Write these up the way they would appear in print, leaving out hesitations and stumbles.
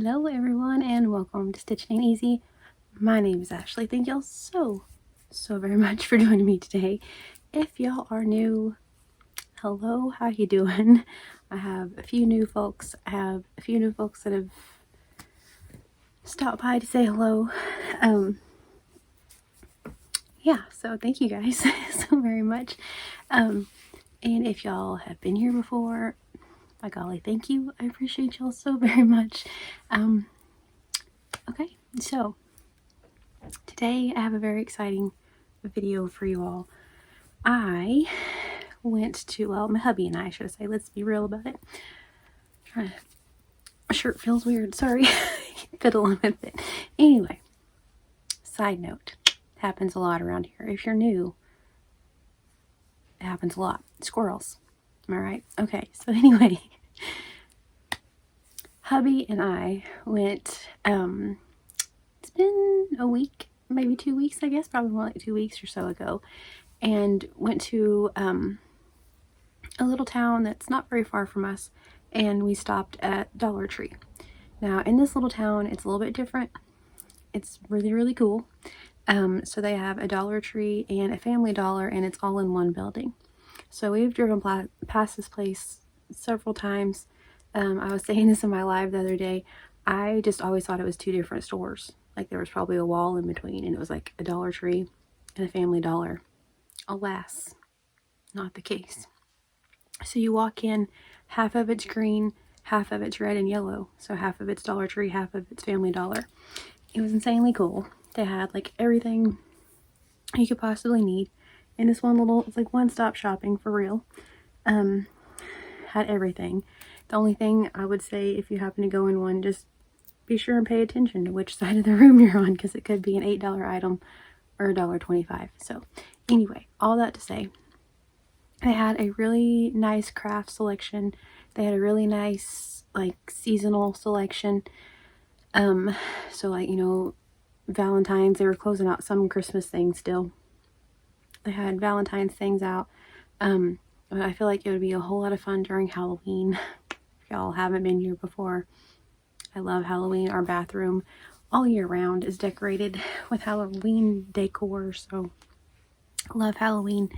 Hello everyone and welcome to Stitching Ain't Easy. My name is Ashley. Thank y'all so very much for joining me today. If y'all are new, hello, how you doing? I have a few new folks. that have stopped by to say hello. Yeah, so thank you guys so very much. And if y'all have been here before, by golly, thank you. I appreciate y'all so very much. Okay, so today I have a very exciting video for you all. I went to, well, my hubby and I, should I say, let's be real about it. My shirt feels weird, sorry. Fiddling with it. Anyway, side note, happens a lot around here. If you're new, it happens a lot. Squirrels. Am I right? Okay, so anyway, hubby and I went, it's been a week, maybe 2 weeks, I guess, probably more like 2 weeks or so ago, and went to a little town that's not very far from us, and we stopped at Dollar Tree. Now, in this little town, it's a little bit different. It's really cool. So they have a Dollar Tree and a Family Dollar, and it's all in one building. So we've driven past this place several times. I was saying this in my live the other day. I just always thought it was two different stores. Like there was probably a wall in between, and it was like a Dollar Tree and a Family Dollar. Alas, not the case. So you walk in, half of it's green, half of it's red and yellow. So half of it's Dollar Tree, half of it's Family Dollar. It was insanely cool. They had like everything you could possibly need in this one little, it's like one-stop shopping for real. Had everything. The only thing I would say, if you happen to go in one, just be sure and pay attention to which side of the room you're on, because it could be an $8 item or $1.25. So anyway, all that to say, they had a really nice craft selection. They had a really nice like seasonal selection. So like, you know, Valentine's, they were closing out some Christmas things still. They had Valentine's things out. But I feel like it would be a whole lot of fun during Halloween. If y'all haven't been here before, I love Halloween. Our bathroom all year round is decorated with Halloween decor, so I love Halloween.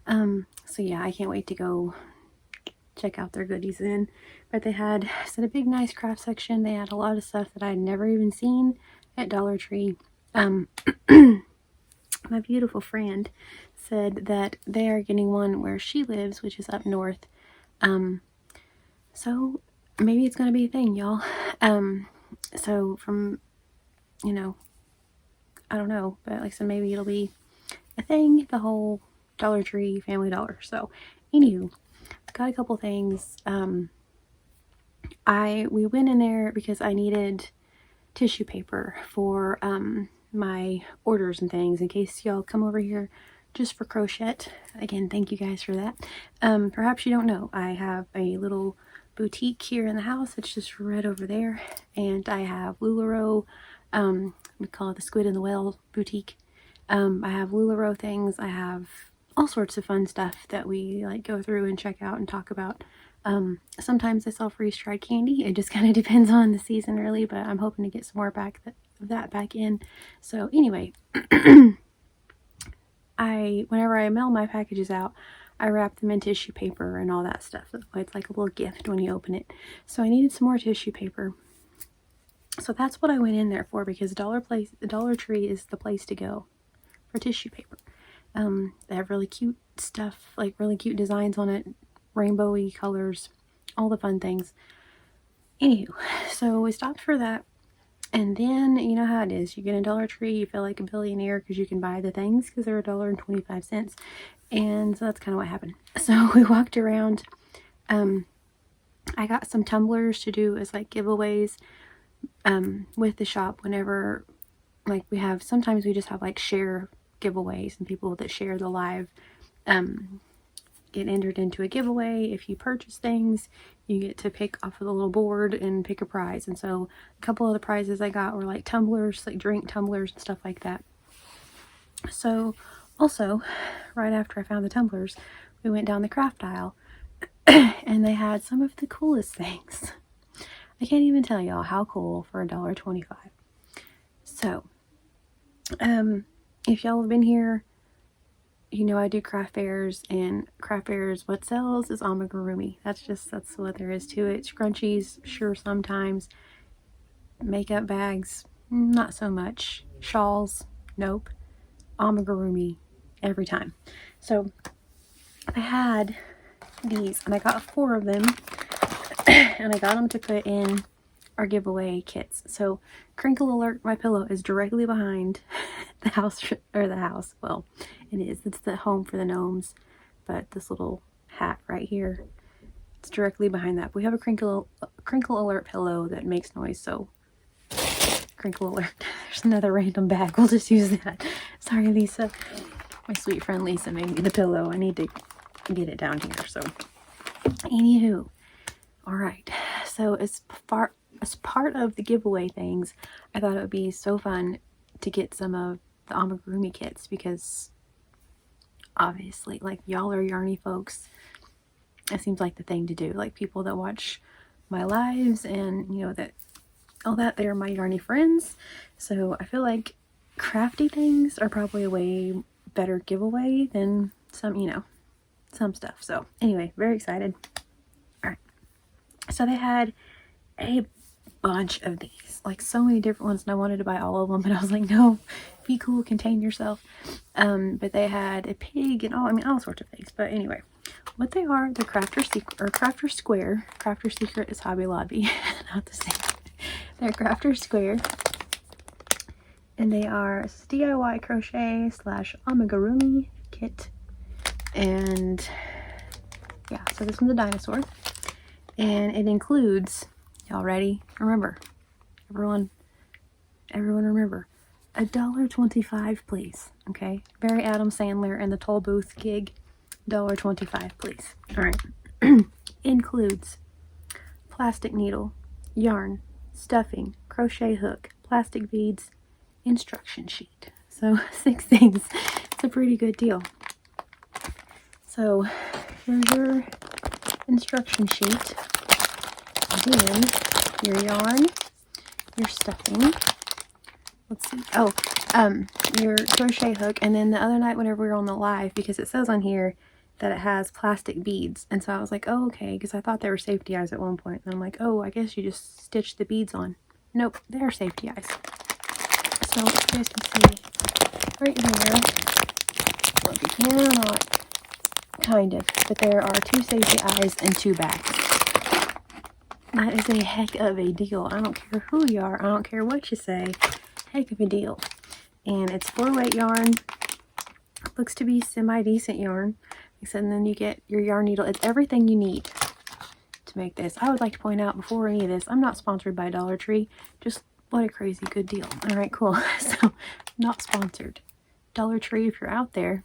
So yeah, I can't wait to go check out their goodies then. But they had a big nice craft section. They had a lot of stuff that I'd never even seen at Dollar Tree. My beautiful friend said that they are getting one where she lives, which is up north. So maybe it's gonna be a thing, y'all. So from, you know, I don't know, but like I said, maybe it'll be a thing, the whole Dollar Tree, Family Dollar. So anywho, got a couple things. We went in there because I needed tissue paper for my orders and things, in case y'all come over here just for crochet. Again, thank you guys for that. Perhaps you don't know, I have a little boutique here in the house. It's just right over there, and I have LuLaRoe, we call it the Squid and the Whale boutique. I have LuLaRoe things. I have all sorts of fun stuff that we like go through and check out and talk about. Sometimes I sell freeze-dried candy. It just kind of depends on the season really, but I'm hoping to get some more of that back in. So anyway, whenever I mail my packages out, I wrap them in tissue paper and all that stuff. It's like a little gift when you open it. So I needed some more tissue paper. So that's what I went in there for, because the Dollar Tree is the place to go for tissue paper. They have really cute stuff, like really cute designs on it, rainbowy colors, all the fun things. Anywho, so we stopped for that, and then you know how it is. You get a Dollar Tree, you feel like a billionaire because you can buy the things because they're $1.25, and so that's kind of what happened. So we walked around. I got some tumblers to do as like giveaways with the shop. Whenever like sometimes we just have like share giveaways, and people that share the live get entered into a giveaway. If you purchase things, you get to pick off of the little board and pick a prize. And so a couple of the prizes I got were like tumblers, like drink tumblers and stuff like that. So also, right after I found the tumblers, we went down the craft aisle and they had some of the coolest things. I can't even tell y'all how cool for $1.25. So, if y'all have been here, you know I do craft fairs, and craft fairs, what sells is amigurumi. That's what there is to it. Scrunchies, sure, sometimes. Makeup bags, not so much. Shawls, nope. Amigurumi, every time. So, I had these, and I got 4 of them, and I got them to put in our giveaway kits. So, crinkle alert, my pillow is directly behind the house, well, it is, it's the home for the gnomes, but this little hat right here, it's directly behind that. We have a crinkle alert pillow that makes noise, so crinkle alert. There's another random bag, we'll just use that. Sorry, Lisa, my sweet friend Lisa made me the pillow. I need to get it down here. So anywho, all right, so as part of the giveaway things, I thought it would be so fun to get some of the amigurumi kits, because obviously, like, y'all are yarny folks. It seems like the thing to do, like people that watch my lives, and you know that they're my yarny friends. So I feel like crafty things are probably a way better giveaway than some stuff. So anyway, very excited. All right, so they had a bunch of these, like so many different ones, and I wanted to buy all of them, but I was like, no, be cool, contain yourself. But they had a pig and all sorts of things. But anyway, what they are, the Crafter Secret, or Crafter Square. Crafter Secret is Hobby Lobby, not the same. They're Crafter Square, and they are DIY crochet / amigurumi kit. And yeah, so this one's a dinosaur, and it includes, y'all ready? Remember, everyone remember, $1.25, please. Okay, very Adam Sandler and the toll booth gig. $1.25, please. All right. Includes plastic needle, yarn, stuffing, crochet hook, plastic beads, instruction sheet. So 6 things. It's a pretty good deal. So here's your instruction sheet. Then your yarn, your stuffing. Let's see. Oh, your crochet hook. And then the other night whenever we were on the live, because it says on here that it has plastic beads, and so I was like, oh, okay, because I thought they were safety eyes at one point, and I'm like, oh, I guess you just stitch the beads on. Nope, they're safety eyes. So you guys can see right there, well, if you can or not, kind of, but there are 2 safety eyes and 2 bags. That is a heck of a deal. I don't care who you are, I don't care what you say, heck of a deal. And it's 4-weight yarn, looks to be semi-decent yarn. And then you get your yarn needle. It's everything you need to make this. I would like to point out before any of this, I'm not sponsored by Dollar Tree. Just what a crazy good deal. All right, cool. So, not sponsored. Dollar Tree, if you're out there,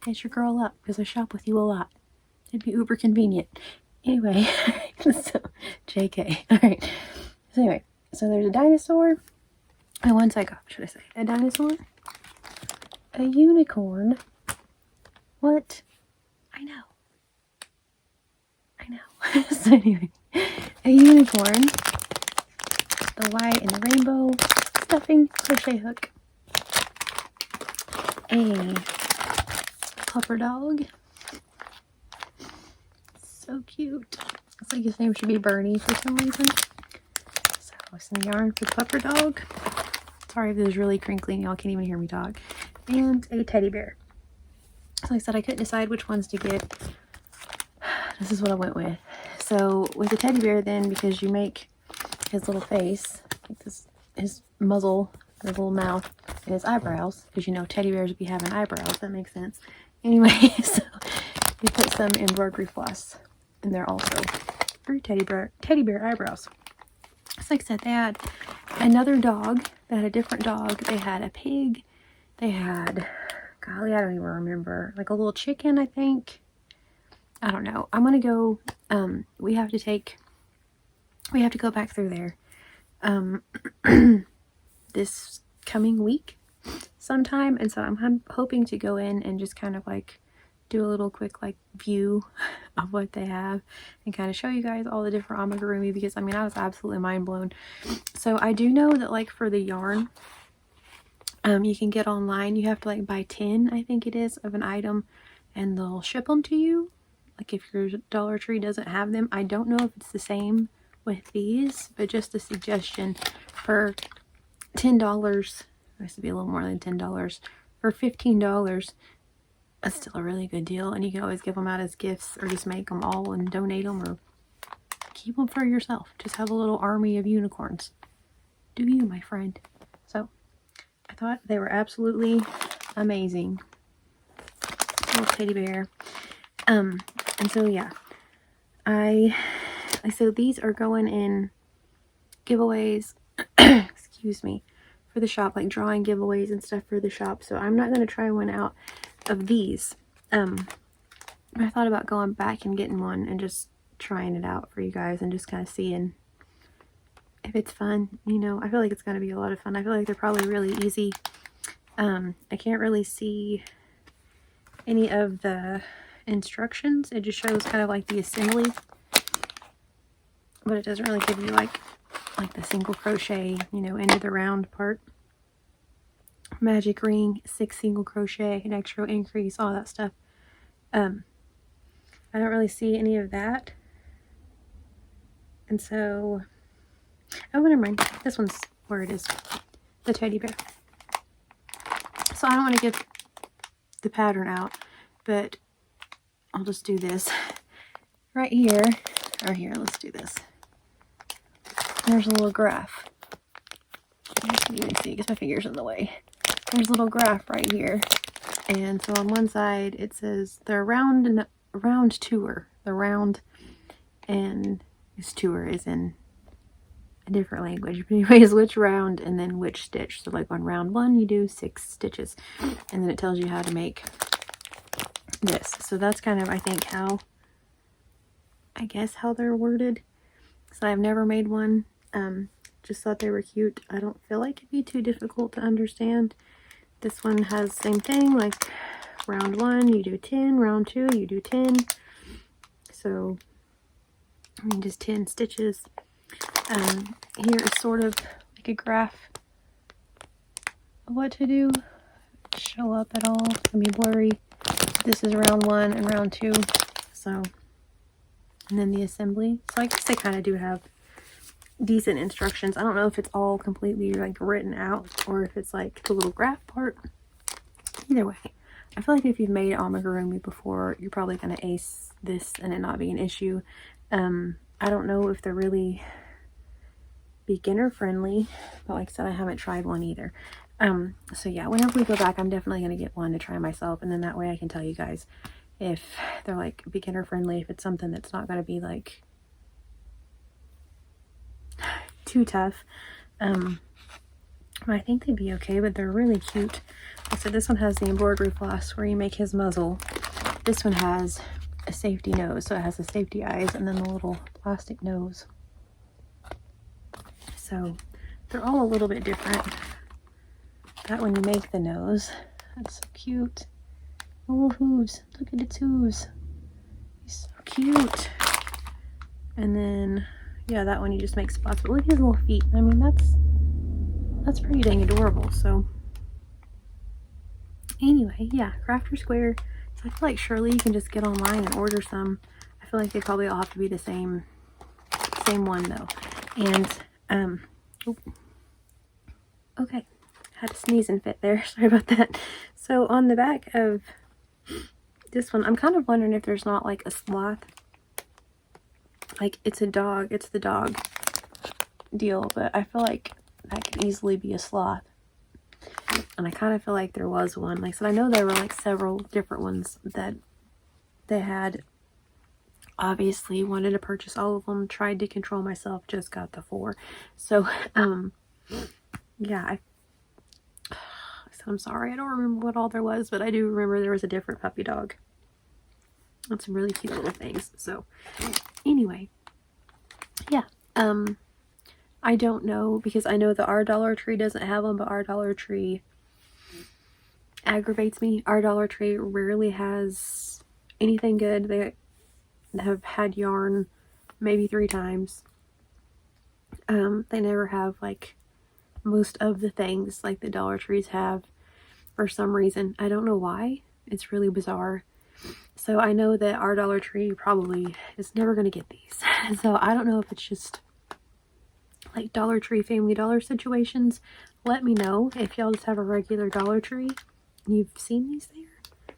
hit your girl up, because I shop with you a lot. It'd be uber convenient. Anyway, so JK. All right. So anyway, so there's a dinosaur. And one side, should I say a dinosaur, a unicorn. What? I know. So anyway, a unicorn, the white and the rainbow, stuffing, crochet hook, a pupper dog. So cute. It's like his name should be Bernie for some reason. So some yarn for the pupper dog. Sorry if this is really crinkly and y'all can't even hear me talk. And a teddy bear. So like I said, I couldn't decide which ones to get. This is what I went with. So with the teddy bear, then, because you make his little face, like this, his muzzle, his little mouth, and his eyebrows, because you know teddy bears be having eyebrows. That makes sense. Anyway, so you put some embroidery floss in there also for teddy bear eyebrows. So like I said, they had another dog. They had a different dog. They had a pig. They had, golly, I don't even remember, like a little chicken, I think. I don't know. I'm gonna go, we have to go back through there this coming week sometime, and so I'm hoping to go in and just kind of like do a little quick like view of what they have and kind of show you guys all the different amigurumi, because I mean I was absolutely mind blown. So I do know that like for the yarn, you can get online, you have to like buy 10, I think it is, of an item, and they'll ship them to you. Like if your Dollar Tree doesn't have them, I don't know if it's the same with these, but just a suggestion, for $10, this would be a little more than $10, for $15, that's still a really good deal, and you can always give them out as gifts, or just make them all and donate them, or keep them for yourself. Just have a little army of unicorns. Do you, my friend? So I thought they were absolutely amazing. Little teddy bear. And so yeah, so these are going in giveaways, excuse me, for the shop, like drawing giveaways and stuff for the shop. So I'm not going to try one out of these. I thought about going back and getting one and just trying it out for you guys and just kind of seeing if it's fun. You know, I feel like it's going to be a lot of fun. I feel like they're probably really easy. I can't really see any of the instructions. It just shows kind of like the assembly, but it doesn't really give you like the single crochet, you know, into the round part, magic ring, 6 single crochet, an extra increase, all that stuff. I don't really see any of that, and so, oh, never mind, this one's where it is, the teddy bear. So I don't want to get the pattern out, but I'll just do this right here, or here, let's do this. There's a little graph. You can even see because my finger's in the way. There's a little graph right here, and so on one side it says the round tour. The round, and this tour is in a different language. But anyways, which round and then which stitch. So like on round 1 you do 6 stitches, and then it tells you how to make this. So that's kind of, I think, how they're worded. So I've never made one. Just thought they were cute. I don't feel like it'd be too difficult to understand. This one has the same thing, like round 1 you do 10, round 2 you do 10. So I mean just 10 stitches. Here is sort of like a graph of what to do. Show up at all, it's gonna be blurry. This is round 1 and round 2. So, and then the assembly. So I guess they kind of do have decent instructions. I don't know if it's all completely like written out or if it's like the little graph part. Either way, I feel like if you've made amigurumi before, you're probably going to ace this and it not be an issue. I don't know if they're really beginner friendly, but like I said, I haven't tried one either. So yeah, whenever we go back, I'm definitely going to get one to try myself, and then that way I can tell you guys if they're like beginner friendly, if it's something that's not going to be like too tough. I think they'd be okay, but they're really cute. So this one has the embroidery floss where you make his muzzle. This one has a safety nose, so it has the safety eyes and then the little plastic nose. So they're all a little bit different. That one you make the nose. That's so cute. Oh, hooves. Look at its hooves. He's so cute. And then, yeah, that one you just make spots. But look at his little feet. I mean, that's pretty dang adorable. So anyway, yeah, Crafter Square. So I feel like surely you can just get online and order some. I feel like they probably all have to be the same one though. And okay, had a sneeze and fit there. Sorry about that. So on the back of this one, I'm kind of wondering if there's not like a sloth. Like it's a dog, it's the dog deal, but I feel like that could easily be a sloth. And I kind of feel like there was one. Like I said, I know there were like several different ones that they had. Obviously wanted to purchase all of them, tried to control myself, just got the 4. So yeah, I'm sorry, I don't remember what all there was, but I do remember there was a different puppy dog and some really cute little things. So anyway, yeah, I don't know, because I know that our Dollar Tree doesn't have them, but our Dollar Tree aggravates me. Our Dollar Tree rarely has anything good. They have had yarn maybe 3 times. They never have like most of the things like the Dollar Trees have for some reason. I don't know why. It's really bizarre. So I know that our Dollar Tree probably is never going to get these. So I don't know if it's just like Dollar Tree, Family Dollar situations. Let me know if y'all just have a regular Dollar Tree and you've seen these there.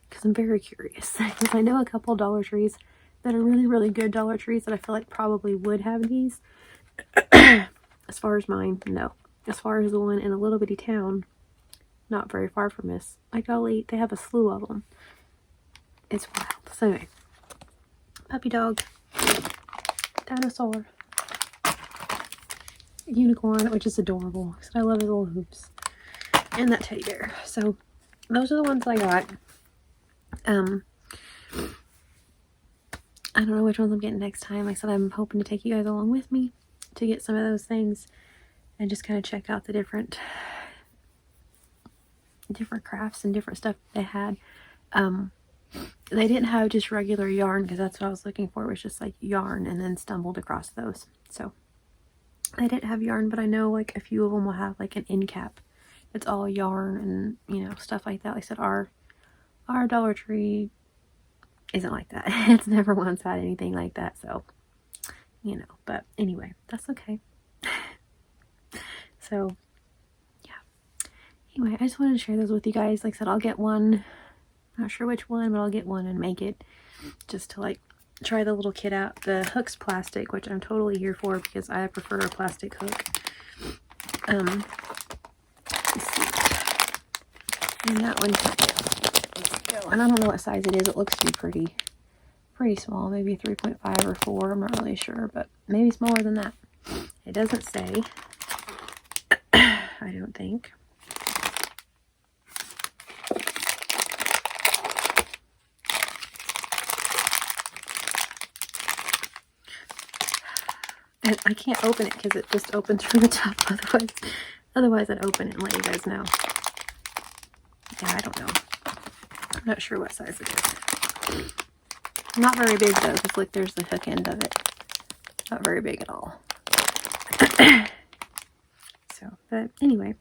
Because I'm very curious. Because I know a couple Dollar Trees that are really, really good Dollar Trees that I feel like probably would have these. As far as mine, no. As far as the one in a little bitty town, not very far from this. Like, golly, they have a slew of them. It's wild. So anyway, puppy dog, dinosaur, unicorn, which is adorable because I love his little hoops, and that teddy bear. So those are the ones I got. I don't know which ones I'm getting next time. Like I said, I'm hoping to take you guys along with me to get some of those things and just kind of check out the different crafts and different stuff they had. They didn't have just regular yarn because that's what I was looking for. It was just like yarn, and then stumbled across those. So they didn't have yarn, but I know like a few of them will have like an end cap. It's all yarn and, you know, stuff like that. Like I said, our Dollar Tree isn't like that. It's never once had anything like that. So, you know, but anyway, that's okay. So yeah. Anyway, I just wanted to share those with you guys. Like I said, I'll get one. Not sure which one, but I'll get one and make it just to like try the little kit out. The hook's plastic, which I'm totally here for because I prefer a plastic hook. Let's see. And that one, let's go. And I don't know what size it is. It looks to be pretty small, maybe 3.5 or 4. I'm not really sure, but maybe smaller than that. It doesn't say. I don't think. And I can't open it because it just opens from the top. Otherwise I'd open it and let you guys know. Yeah, I don't know. I'm not sure what size it is. Not very big though, because look, there's the hook end of it. Not very big at all. So, but anyway,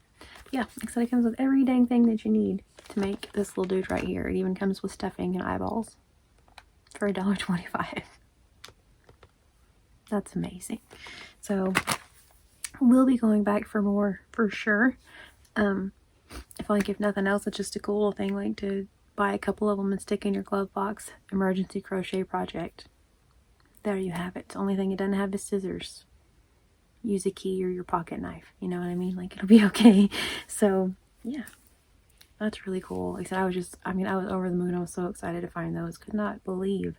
yeah, like I said, it comes with every dang thing that you need to make this little dude right here. It even comes with stuffing and eyeballs for $1.25. That's amazing. So we'll be going back for more for sure. If nothing else, it's just a cool little thing, like to buy a couple of them and stick in your glove box. Emergency crochet project. There you have it. The only thing it doesn't have is scissors. Use a key or your pocket knife. You know what I mean? Like, it'll be okay. So yeah, that's really cool. Like I said, I was over the moon. I was so excited to find those. Could not believe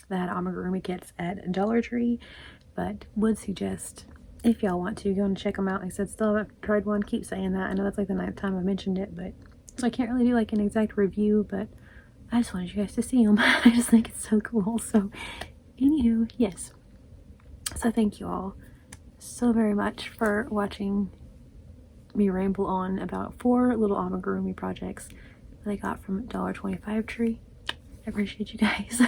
that amigurumi kits at Dollar Tree, but would suggest, if y'all want to, go and check them out. Like I said, still haven't tried one. Keep saying that. I know that's like the 9th time I've mentioned it, but so I can't really do like an exact review, but I just wanted you guys to see them. I just think it's so cool. So anywho, yes. So thank you all so very much for watching me ramble on about 4 little amigurumi projects that I got from $1.25 Tree. I appreciate you guys.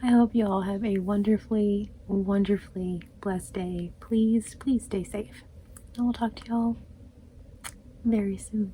I hope you all have a wonderfully, wonderfully blessed day. Please, please stay safe. And we'll talk to y'all very soon.